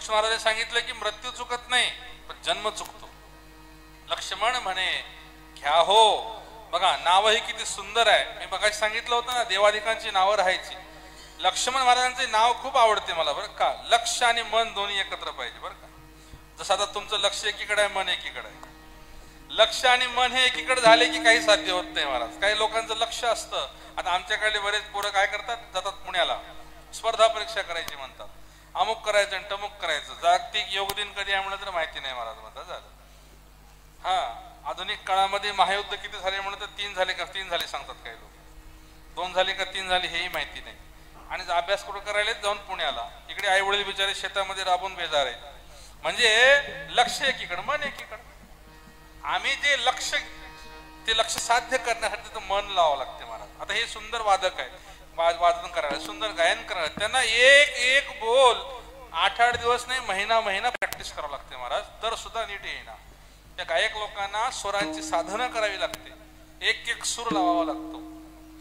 लक्ष्मण महाराजांनी सांगितलं की मृत्यू चुकत नाही पण जन्म चुकतो. लक्ष्मण म्हणे घ्या हो. बघा नावही किती सुंदर आहे. मी मगाशी सांगितलं होतं ना देवाधिकांची नावं राहायची. लक्ष्मण महाराजांचे नाव खूप आवडते मला बरं का. लक्ष आणि मन दोन्ही एकत्र पाहिजे बरं का. जसं आता तुमचं लक्ष एकीकडे आहे मन एकीकडे आहे. लक्ष आणि मन हे एकीकडे झाले की काही साध्य होत नाही महाराज. काही लोकांचं लक्ष असतं. आता आमच्याकडे बरेच पोरं काय करतात जातात पुण्याला स्पर्धा परीक्षा करायची म्हणतात. अमुक करायचं आणि टमुक करायचं. जागतिक योग दिन कधी आहे म्हणलं तर माहिती नाही महाराज म्हणतात. झालं हा आधुनिक काळामध्ये महायुद्ध किती झाले म्हणून तर 3 झाले का 3 झाले सांगतात काही लोक. 2 झाले का 3 झाले हेही माहिती नाही. आणि अभ्यास कुठं करायला जाऊन पुण्याला. इकडे आई वडील बिचारे शेतामध्ये राबून बेजार आहेत. म्हणजे लक्ष एकीकडे मन एकीकडे. आम्ही जे लक्ष ते लक्ष साध्य करण्यासाठी तर मन लावावं लागते महाराज. आता हे सुंदर वादक आहे वादन करायला सुंदर गायन करायला त्यांना एक एक बोल 8-8 दिवस नाही महिना प्रॅक्टिस करावं लागते महाराज. तर सुद्धा नीट येईना. त्या गायक लोकांना स्वरांची साधना करावी लागते. एक एक सूर लावावा लागतो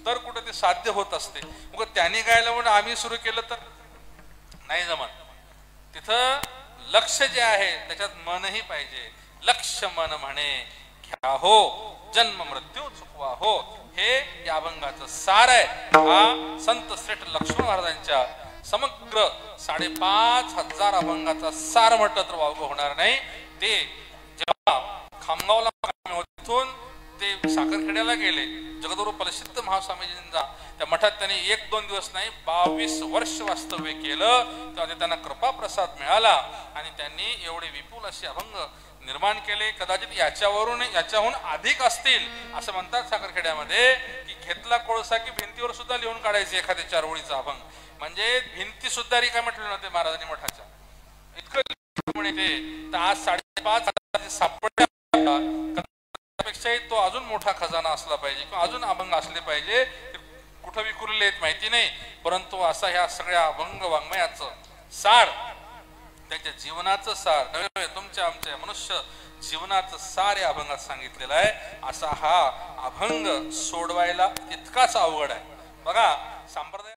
तर कुठे ते साध्य होत असते. मग त्यांनी गायला म्हणून आम्ही सुरू केलं तर नाही जमत. तिथं लक्ष जे आहे त्याच्यात मनही पाहिजे. लक्ष मन म्हणे घ्या हो जन्म मृत्यू चुकवा हो. हे या अभंगाचं सार आहे. हा संत श्रेष्ठ लक्ष्मण महाराजांच्या समग्र 5,500 अभंगाचा सार म्हटलं तर वावगं होणार नाही. ते जेव्हा खामगावला तिथून ते साखरखेड्याला गेले जगद्गुरु प्रसिद्ध महास्वामीजींचा त्या मठात त्यांनी 1-2 दिवस नाही 22 वर्ष वास्तव्य केलं. तेव्हा त्यांना कृपा प्रसाद मिळाला आणि त्यांनी एवढे विपुल असे अभंग निर्माण केले. कदाचित याच्याहून अधिक असतील असं म्हणतात साखरखेड्यामध्ये की घेतला कोळसा की भिंतीवर सुद्धा लिहून काढायचे एखाद्या 4 ओळीचा अभंग. म्हणजे भिंती सुद्धा रिकाम्या ठेवल्या नव्हते महाराजांनी मठाच्या. इतकं म्हणे ते तर आज 5,500 सापडल्या पेक्षाही तो अजून मोठा खजाना असला पाहिजे किंवा अजून अभंग असले पाहिजे. कुठं विखुरले आहेत माहिती नाही परंतु असा ह्या सगळ्या अभंग वाङ्मयाचं सार त्याच्या जीवनाचं सार नव्हे तुमच्या आमच्या मनुष्य जीवनाचं सार या अभंगात सांगितलेलं आहे. असा हा अभंग सोडवायला इतकाच अवघड आहे. बघा संप्रदाय